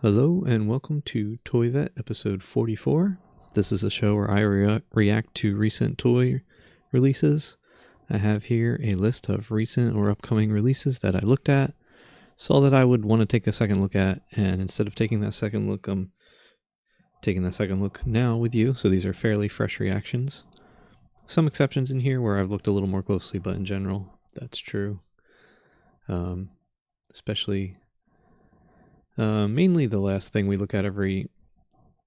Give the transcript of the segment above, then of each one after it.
Hello and welcome to Toy Vet episode 44. This is a show where I react to recent toy releases. I have here a list of recent or upcoming releases that I looked at, saw that I would want to take a second look at, and instead of taking that second look, I'm taking that second look now with you. So these are fairly fresh reactions. Some exceptions in here where I've looked a little more closely, but in general, that's true. Especially mainly the last thing we look at every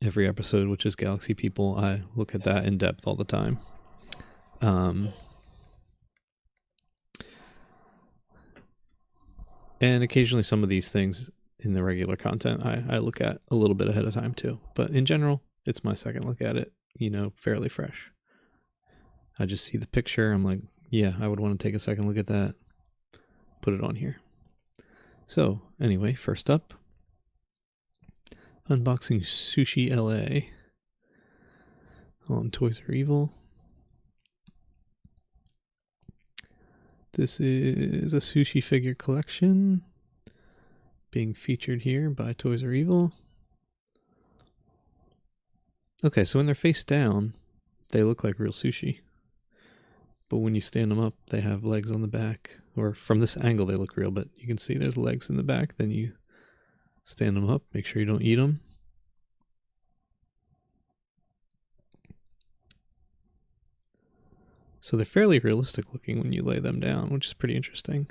episode, which is Galaxy People. I look at that in depth all the time. And occasionally some of these things in the regular content I look at a little bit ahead of time too. But in general, it's my second look at it, fairly fresh. I just see the picture, I'm like, yeah, I would want to take a second look at that, put it on here. So anyway, first up, unboxing Sushi LA on Toys R Evil. This is a sushi figure collection being featured here by Toys R Evil. Okay, so when they're face down, they look like real sushi. But when you stand them up, they have legs on the back. Or from this angle, they look real, but you can see there's legs in the back. Then you stand them up, make sure you don't eat them. So they're fairly realistic looking when you lay them down, which is pretty interesting.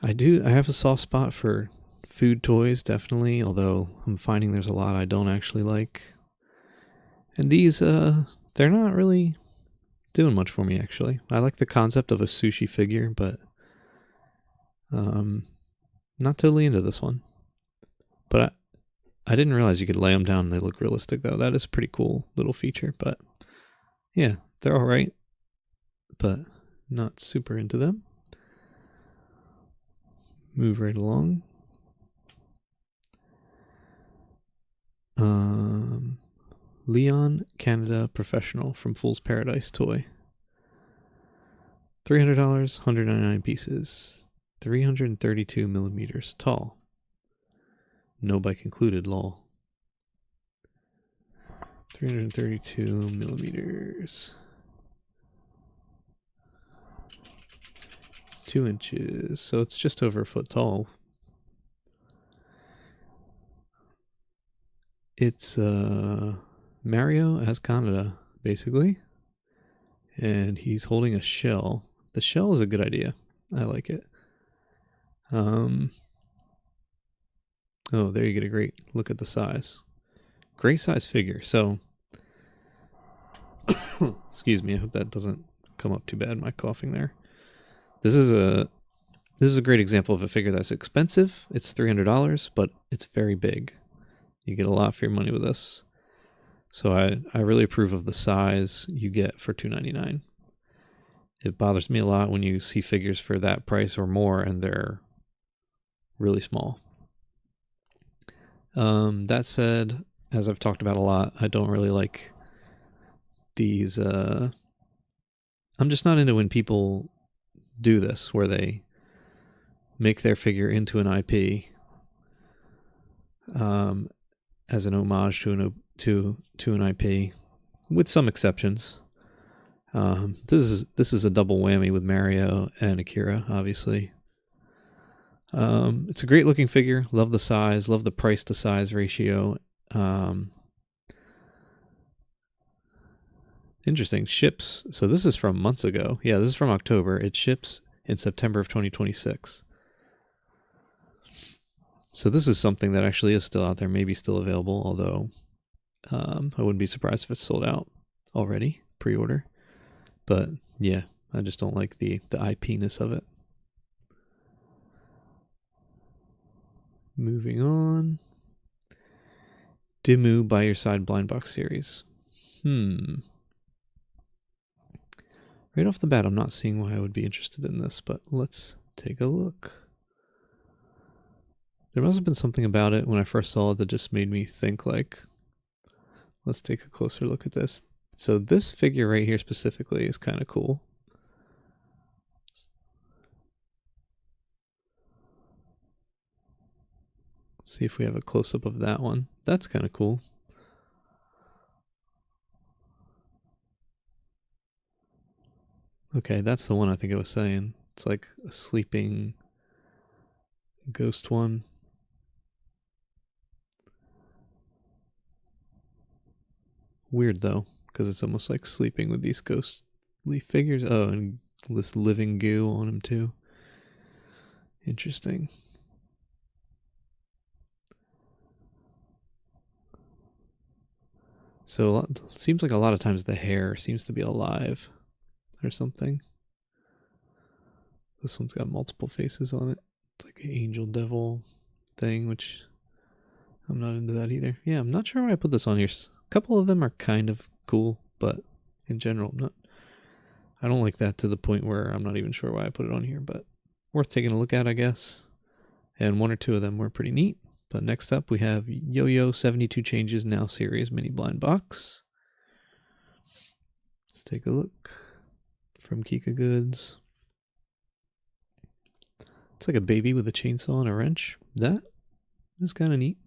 I have a soft spot for food toys, definitely, although I'm finding there's a lot I don't actually like. And these, they're not really doing much for me, actually. I like the concept of a sushi figure, but not totally into this one. But I didn't realize you could lay them down and they look realistic, though. That is a pretty cool little feature, but yeah, they're all right, but not super into them. Move right along. Leon Canada Professional from Fool's Paradise toy. $300, 199 pieces, 332 millimeters tall. No bike included, lol. 332 millimeters. 2 inches, so it's just over a foot tall. It's Mario as Canada, basically. And he's holding a shell. The shell is a good idea. I like it. Oh, there you get a great look at the size. Great size figure. So, excuse me, I hope that doesn't come up too bad, my coughing there. This is a great example of a figure that's expensive. It's $300, but it's very big. You get a lot for your money with this. So I really approve of the size you get for $299. It bothers me a lot when you see figures for that price or more and they're really small. That said, as I've talked about a lot, I don't really like these. I'm just not into when people do this, where they make their figure into an IP as an homage to an IP, with some exceptions. This is a double whammy with Mario and Akira, obviously. It's a great looking figure. Love the size. Love the price to size ratio. Interesting. Ships. So this is from months ago. Yeah, this is from October. It ships in September of 2026. So this is something that actually is still out there, maybe still available, although I wouldn't be surprised if it's sold out already, pre-order. But yeah, I just don't like the IP-ness of it. Moving on. Dimmu By Your Side Blind Box series. Right off the bat, I'm not seeing why I would be interested in this, but let's take a look. There must have been something about it when I first saw it that just made me think, like, let's take a closer look at this. So this figure right here specifically is kind of cool. See if we have a close-up of that one. That's kind of cool. Okay, that's the one I think I was saying. It's like a sleeping ghost one. Weird though, because it's almost like sleeping with these ghostly figures. Oh, and this living goo on him too. Interesting. So seems like a lot of times the hair seems to be alive or something. This one's got multiple faces on it. It's like an angel devil thing, which I'm not into that either. Yeah, I'm not sure why I put this on here. A couple of them are kind of cool, but in general, I don't like that to the point where I'm not even sure why I put it on here, but worth taking a look at, I guess. And one or two of them were pretty neat. But next up, we have Yo-Yo 72 Changes Now Series Mini Blind Box. Let's take a look from Kika Goods. It's like a baby with a chainsaw and a wrench. That is kind of neat.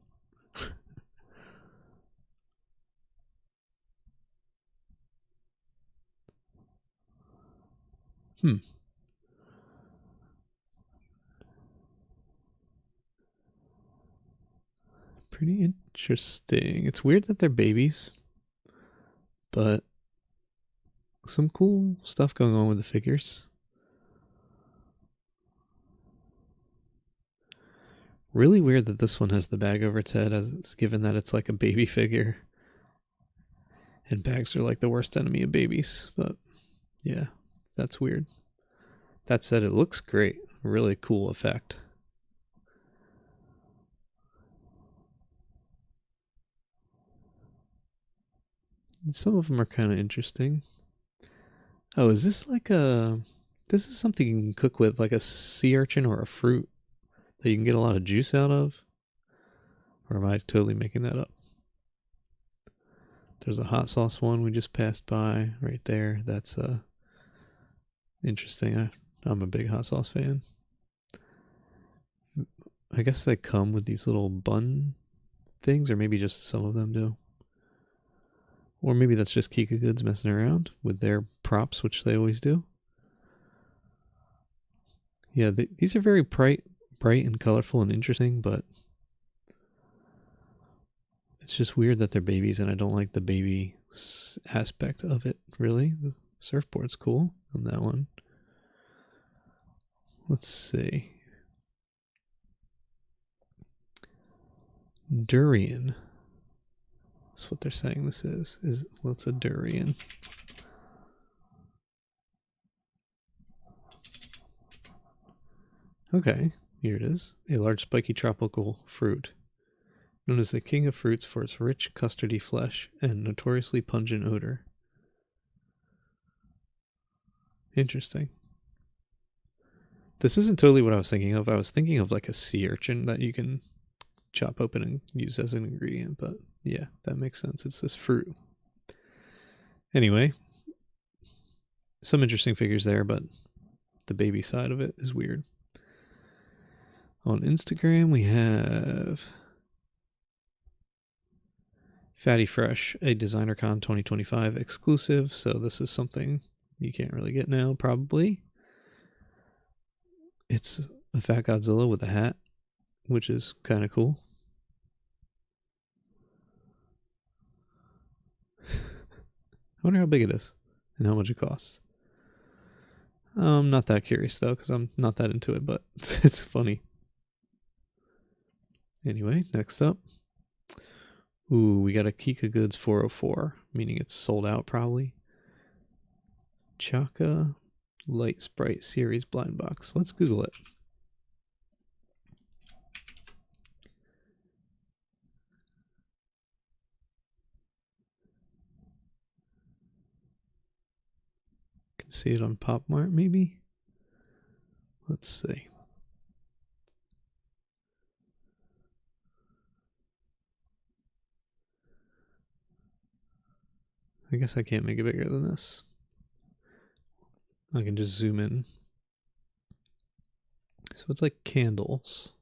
Pretty interesting. It's weird that they're babies, but some cool stuff going on with the figures. Really weird that this one has the bag over its head, as it's given that it's like a baby figure. And bags are like the worst enemy of babies, but yeah, that's weird. That said, it looks great. Really cool effect. And some of them are kind of interesting. Oh, is this like a... This is something you can cook with, like a sea urchin or a fruit that you can get a lot of juice out of? Or am I totally making that up? There's a hot sauce one we just passed by right there. That's interesting. I'm a big hot sauce fan. I guess they come with these little bun things, or maybe just some of them do. Or maybe that's just Kika Goods messing around with their props, which they always do. Yeah, these are very bright and colorful and interesting, but it's just weird that they're babies, and I don't like the baby aspect of it, really. The surfboard's cool on that one. Let's see. Durian. That's what they're saying this is. Well, it's a durian. Okay, here it is. A large spiky tropical fruit. Known as the king of fruits for its rich custardy flesh and notoriously pungent odor. Interesting. This isn't totally what I was thinking of. I was thinking of like a sea urchin that you can chop open and use as an ingredient, but yeah, that makes sense. It's this fruit. Anyway, some interesting figures there, but the baby side of it is weird. On Instagram, we have Fatty Fresh, a DesignerCon 2025 exclusive. So this is something you can't really get now, probably. It's a Fat Godzilla with a hat, which is kind of cool. I wonder how big it is and how much it costs. I'm not that curious though, because I'm not that into it, but it's funny. Anyway, next up. Ooh, we got a Kika Goods 404, meaning it's sold out probably. Chaka Light Sprite Series Blind Box. Let's Google it. Can see it on Pop Mart maybe? Let's see. I guess I can't make it bigger than this. I can just zoom in. So it's like candles.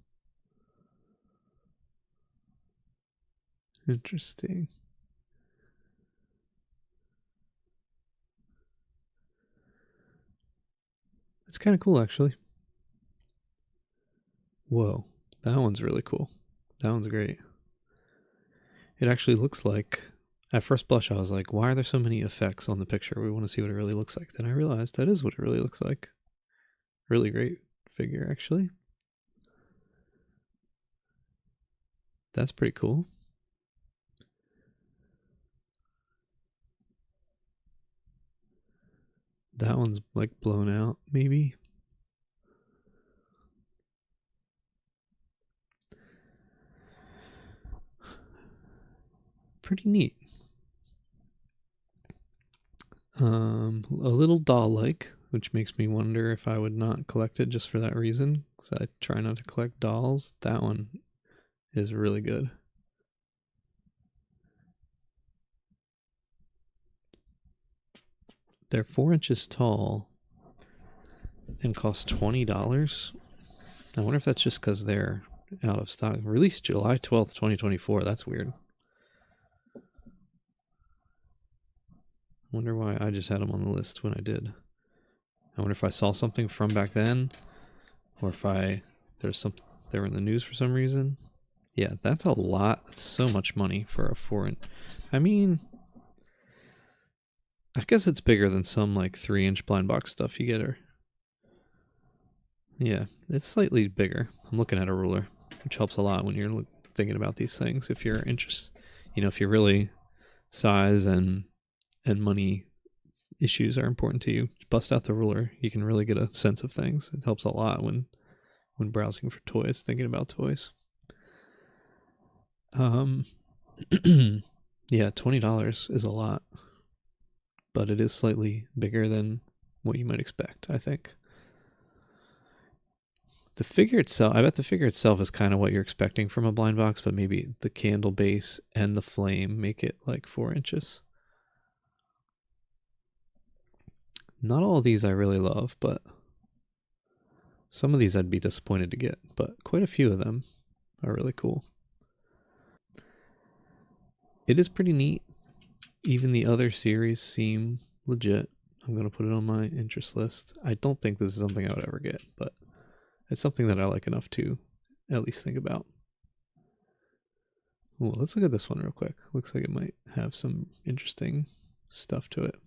Interesting. It's kind of cool, actually. Whoa, that one's really cool. That one's great. It actually looks like, at first blush, I was like, why are there so many effects on the picture? We want to see what it really looks like. Then I realized that is what it really looks like. Really great figure, actually. That's pretty cool. That one's like blown out, maybe. Pretty neat. A little doll-like, which makes me wonder if I would not collect it just for that reason, because I try not to collect dolls. That one is really good. They're 4 inches tall and cost $20. I wonder if that's just because they're out of stock. Released July 12th, 2024. That's weird. I wonder why I just had them on the list when I did. I wonder if I saw something from back then, or if there's some they were in the news for some reason. Yeah, that's a lot. That's so much money for a 4 inch. I mean, I guess it's bigger than some like 3 inch blind box stuff you get. Or yeah, it's slightly bigger. I'm looking at a ruler, which helps a lot when you're thinking about these things. If you're interested, if you're really size and money issues are important to you, bust out the ruler. You can really get a sense of things. It helps a lot when browsing for toys, thinking about toys. Yeah, $20 is a lot, but it is slightly bigger than what you might expect, I think. The figure itself, I bet the figure itself is kind of what you're expecting from a blind box, but maybe the candle base and the flame make it like 4 inches. Not all of these I really love, but some of these I'd be disappointed to get, but quite a few of them are really cool. It is pretty neat. Even the other series seem legit. I'm going to put it on my interest list. I don't think this is something I would ever get, but it's something that I like enough to at least think about. Ooh, let's look at this one real quick. Looks like it might have some interesting stuff to it.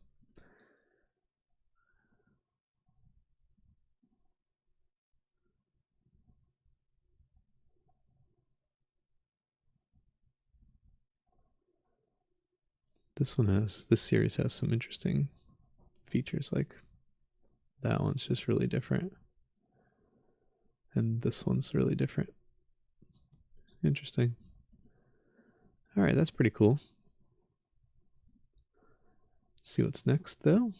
This series has some interesting features, like that one's just really different. And this one's really different. Interesting. All right, that's pretty cool. Let's see what's next, though.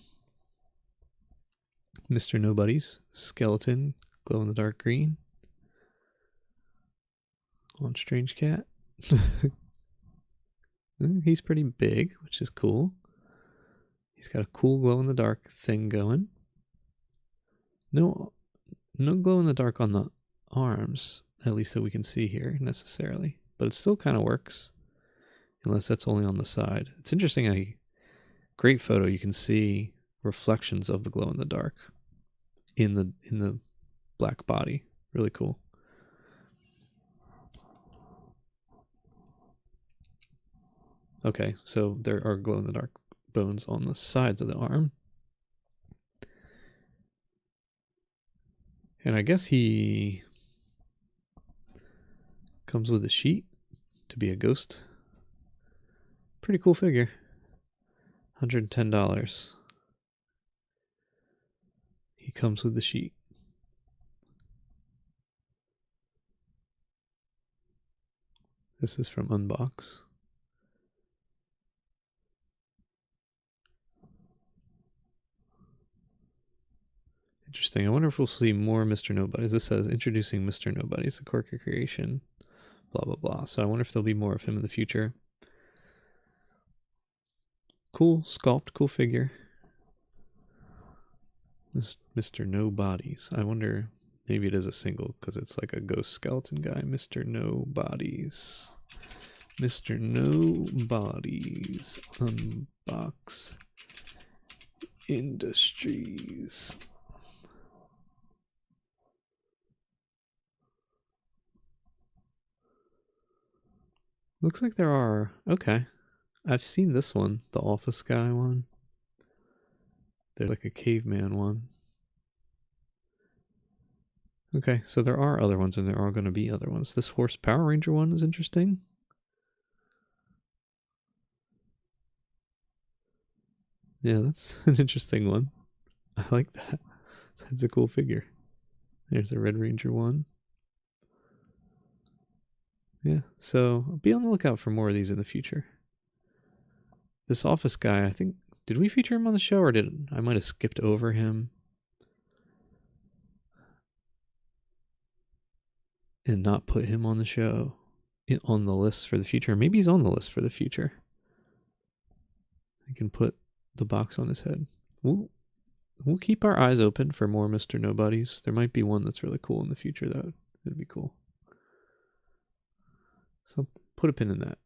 Mr. Nobody's skeleton, glow in the dark green. On Strange Cat. He's pretty big, which is cool. He's got a cool glow in the dark thing going. No glow in the dark on the arms, at least that we can see here necessarily, but it still kind of works, unless that's only on the side. It's interesting. A great photo. You can see reflections of the glow in the dark in the black body. Really cool. Okay, so there are glow in the dark bones on the sides of the arm. And I guess he comes with a sheet to be a ghost. Pretty cool figure. $110. He comes with the sheet. This is from Unbox. Interesting. I wonder if we'll see more Mr. Nobodies. This says introducing Mr. Nobodies, the Corker creation, blah, blah, blah. So I wonder if there'll be more of him in the future. Cool sculpt, cool figure. Mr. Nobodies. I wonder, maybe it is a single because it's like a ghost skeleton guy. Mr. Nobodies. Mr. Nobody's Unbox Industries. Looks like there are. Okay. I've seen this one, the office guy one. There's like a caveman one. Okay, so there are other ones, and there are going to be other ones. This horse Power Ranger one is interesting. Yeah, that's an interesting one. I like that. That's a cool figure. There's a Red Ranger one. Yeah, so I'll be on the lookout for more of these in the future. This office guy, I think, did we feature him on the show, or did I might have skipped over him and not put him on the show, on the list for the future? Maybe he's on the list for the future. I can put the box on his head. We'll keep our eyes open for more Mr. Nobodies. There might be one that's really cool in the future, though. It'd be cool. So put a pin in that.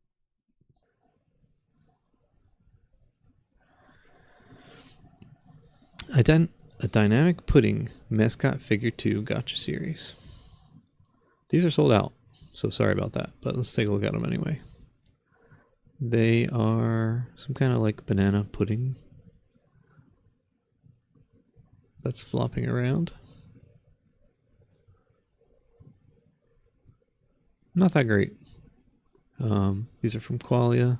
A Dynamic Pudding Mascot Figure 2 Gotcha Series. These are sold out, so sorry about that, but let's take a look at them anyway. They are some kind of like banana pudding that's flopping around. Not that great. These are from Qualia.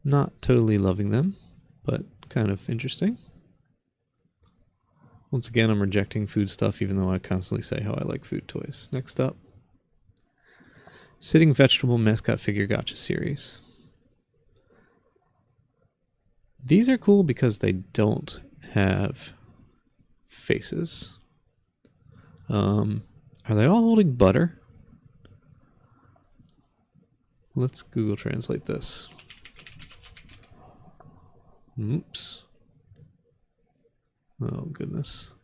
Not totally loving them, but kind of interesting. Once again, I'm rejecting food stuff, even though I constantly say how I like food toys. Next up, Sitting Vegetable Mascot Figure Gotcha Series. These are cool because they don't have faces. Are they all holding butter? Let's Google Translate this. Oops. Oh, goodness.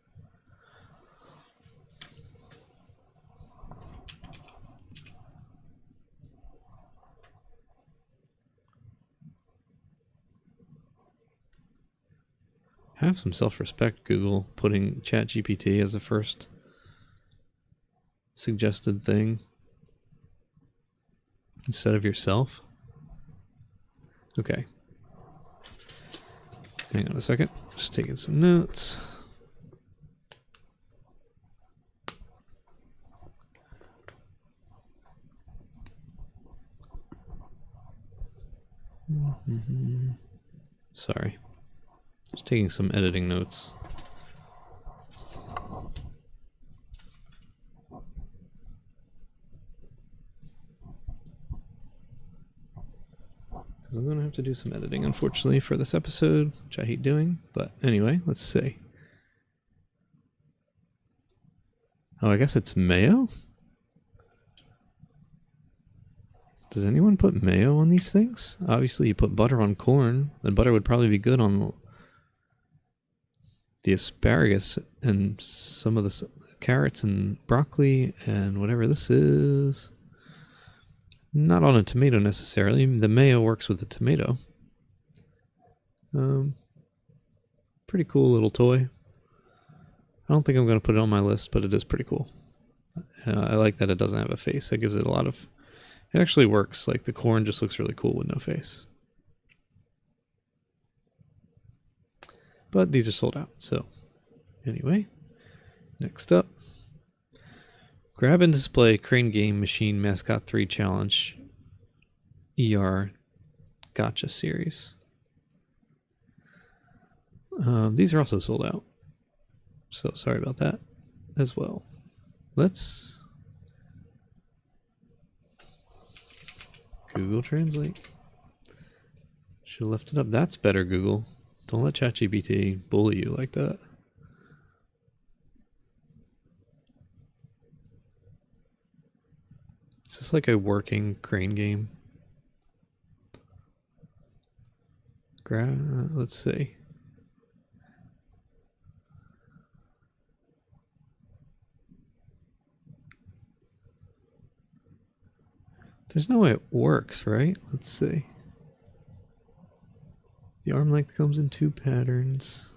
Have some self-respect, Google, putting ChatGPT as the first suggested thing instead of yourself. Okay. Hang on a second. Just taking some notes. Sorry. Just taking some editing notes. Because I'm going to have to do some editing, unfortunately, for this episode, which I hate doing. But anyway, let's see. Oh, I guess it's mayo? Does anyone put mayo on these things? Obviously, you put butter on corn. The butter would probably be good on the asparagus and some of the carrots and broccoli and whatever this is. Not on a tomato necessarily. The mayo works with the tomato. Pretty cool little toy. I don't think I'm going to put it on my list, but it is pretty cool. I like that it doesn't have a face. It gives it a lot of... It actually works. Like the corn just looks really cool with no face. But these are sold out. So anyway, next up. Grab and Display Crane Game Machine Mascot 3 Challenge ER Gotcha Series. These are also sold out. So sorry about that as well. Let's Google Translate. Should have left it up. That's better, Google. Don't let ChatGPT bully you like that. Is this like a working crane game? Let's see. There's no way it works, right? Let's see. The arm length comes in 2 patterns.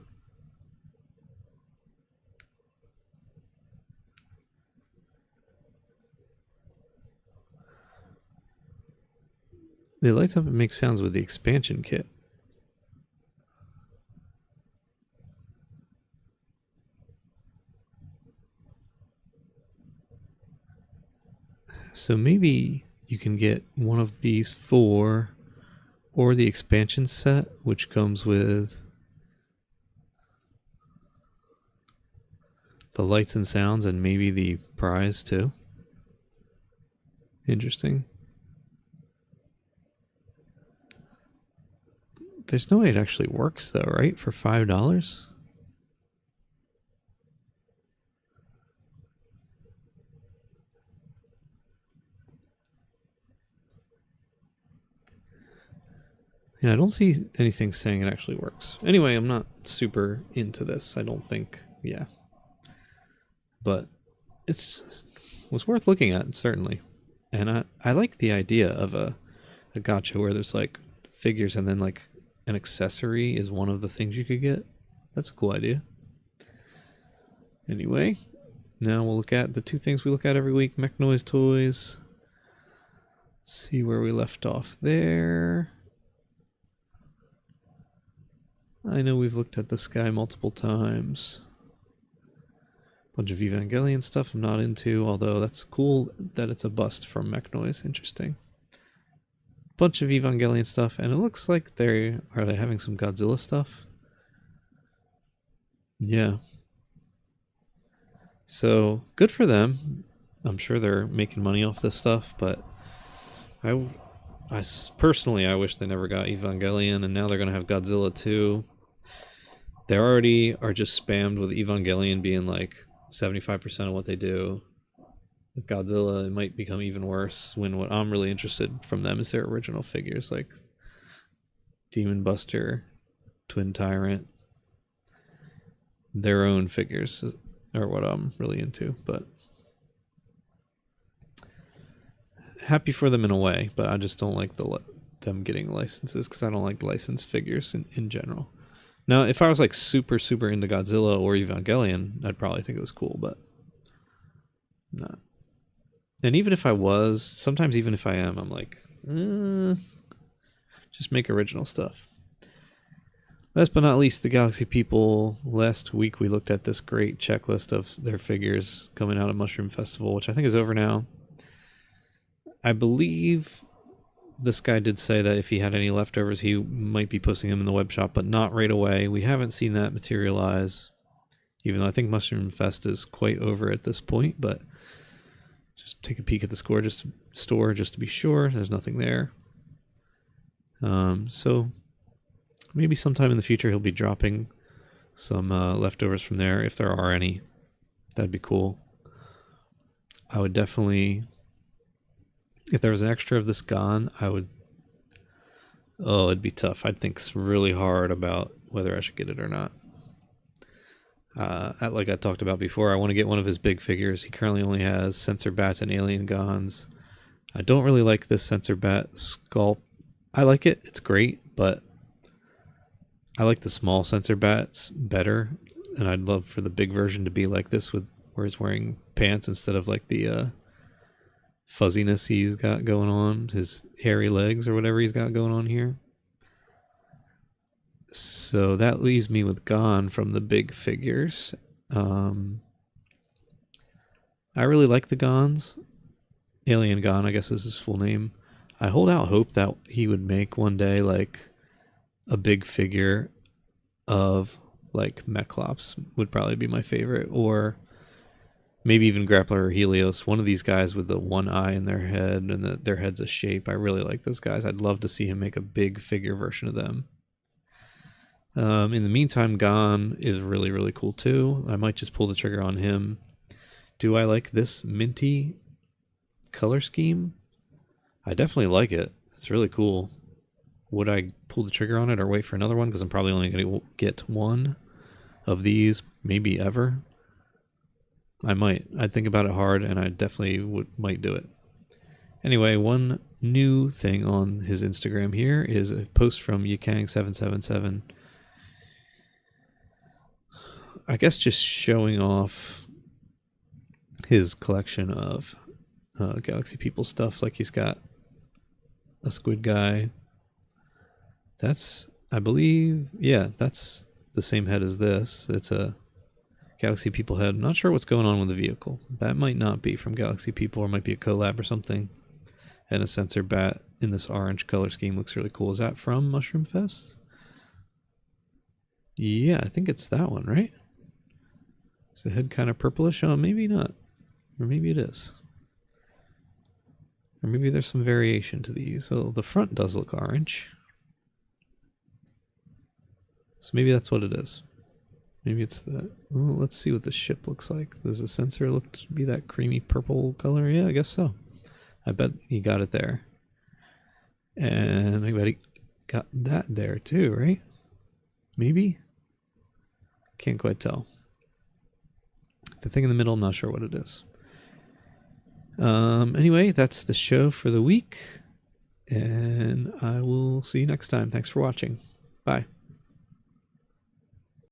It lights up and makes sounds with the expansion kit. So maybe you can get one of these 4 or the expansion set, which comes with the lights and sounds and maybe the prize too. Interesting. There's no way it actually works though, right? For $5? Yeah, I don't see anything saying it actually works. Anyway, I'm not super into this, I don't think. Yeah. But it was worth looking at, certainly. And I like the idea of a gacha where there's like figures and then like an accessory is one of the things you could get. That's a cool idea. Anyway, now we'll look at the 2 things we look at every week, Mechnoise toys. See where we left off there. I know we've looked at this guy multiple times. Bunch of Evangelion stuff I'm not into, although that's cool that it's a bust from Mechnoise. Interesting. Bunch of Evangelion stuff, and it looks like they having some Godzilla stuff. Yeah. So good for them. I'm sure they're making money off this stuff, but I personally, I wish they never got Evangelion, and now they're gonna have Godzilla too. They already are just spammed with Evangelion being like 75% of what they do. With Godzilla, it might become even worse when what I'm really interested from them is their original figures like Demon Buster, Twin Tyrant. Their own figures are what I'm really into, but happy for them in a way, but I just don't like them getting licenses because I don't like licensed figures in general. Now, if I was like super into Godzilla or Evangelion, I'd probably think it was cool, but I'm not. And even if I was, sometimes even if I am, I'm like, just make original stuff. Last but not least, the Galaxy people. Last week we looked at this great checklist of their figures coming out of Mushroom Festival, which I think is over now. I believe this guy did say that if he had any leftovers, he might be posting them in the web shop, but not right away. We haven't seen that materialize, even though I think Mushroom Fest is quite over at this point, but just take a peek at the store just to be sure. There's nothing there. So maybe sometime in the future he'll be dropping some leftovers from there, if there are any. That'd be cool. I would definitely... If there was an extra of this gone, I would... Oh, it'd be tough. I'd think really hard about whether I should get it or not. Like I talked about before, I want to get one of his big figures. He currently only has Sensor Bats and Alien Gons. I don't really like this Sensor Bat sculpt. I like it. It's great, but I like the small Sensor Bats better. And I'd love for the big version to be like this, with where he's wearing pants instead of like the fuzziness he's got going on, his hairy legs or whatever he's got going on here. So that leaves me with Gon from the big figures. I really like the Gons. Alien Gon, I guess is his full name. I hold out hope that he would make one day like a big figure of like Mechlops would probably be my favorite, or maybe even Grappler or Helios, one of these guys with the one eye in their head and their head's a shape. I really like those guys. I'd love to see him make a big figure version of them. In the meantime, Gon is really, really cool too. I might just pull the trigger on him. Do I like this minty color scheme? I definitely like it. It's really cool. Would I pull the trigger on it or wait for another one? Because I'm probably only going to get one of these, maybe ever. I might. I'd think about it hard, and I definitely might do it. Anyway, one new thing on his Instagram here is a post from Yikang777. I guess just showing off his collection of Galaxy People stuff. Like he's got a squid guy. That's, I believe, yeah, that's the same head as this. It's a Galaxy People head. I'm not sure what's going on with the vehicle. That might not be from Galaxy People, or might be a collab or something. And a sensor bat in this orange color scheme looks really cool. Is that from Mushroom Fest? Yeah, I think it's that one, right? Is the head kind of purplish? Oh, maybe not. Or maybe it is. Or maybe there's some variation to these. So the front does look orange. So maybe that's what it is. Maybe it's that. Well, let's see what the ship looks like. Does the sensor look to be that creamy purple color? Yeah, I guess so. I bet you got it there. And I bet he got that there too, right? Maybe? Can't quite tell. The thing in the middle, I'm not sure what it is. Anyway, that's the show for the week. And I will see you next time. Thanks for watching. Bye.